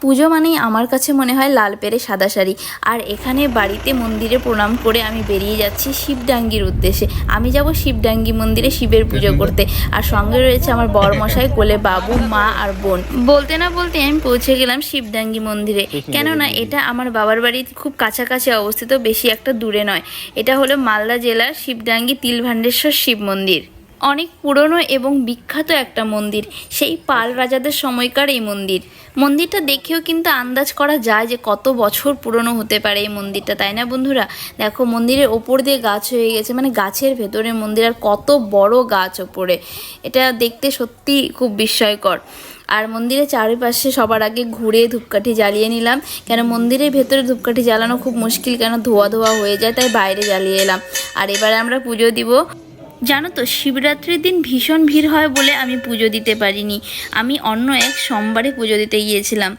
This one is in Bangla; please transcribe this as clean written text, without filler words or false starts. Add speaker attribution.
Speaker 1: পুজো মানেই আমার কাছে মনে হয় লাল পেরে সাদা শাড়ি। আর এখানে বাড়িতে মন্দিরে প্রণাম করে আমি বেরিয়ে যাচ্ছি শিবডাঙ্গির উদ্দেশ্যে। আমি যাব শিবডাঙ্গি মন্দিরে শিবের পুজো করতে। আর সঙ্গে রয়েছে আমার বরমশাই, কোলে বাবু, মা আর বোন। বলতে না বলতে আমি পৌঁছে গেলাম শিবডাঙ্গি মন্দিরে। কেননা এটা আমার বাবার বাড়ির খুব কাছাকাছি অবস্থিত, বেশি একটা দূরে নয়। এটা হলো মালদা জেলার শিবডাঙ্গি তিলভান্ডেশ্বর শিব মন্দির। অনেক পুরনো এবং বিখ্যাত একটা মন্দির, সেই পাল রাজাদের সময়কার এই মন্দিরটা দেখেও কিন্তু আন্দাজ করা যায় যে কত বছর পুরনো হতে পারে এই মন্দিরটা, তাই না বন্ধুরা? দেখো মন্দিরের ওপর দিয়ে গাছ হয়ে গেছে, মানে গাছের ভেতরে মন্দির, আর কত বড় গাছ ওপরে। এটা দেখতে সত্যি খুব বিস্ময়কর। আর মন্দিরের চারিপাশে সবার আগে ঘুরে ধূপকাঠি জ্বালিয়ে নিলাম, কেন মন্দিরের ভেতরে ধূপকাঠি জ্বালানো খুব মুশকিল, কেন ধোয়া ধোয়া হয়ে যায়, তাই বাইরে জ্বালিয়ে এলাম। আর এবারে আমরা পুজো দিব। জানো তো শিবরাত্রির দিন ভীষণ ভিড় হয় বলে আমি পুজো দিতে পারিনি। আমি অন্য এক সোমবারে পুজো দিতে গিয়েছিলাম।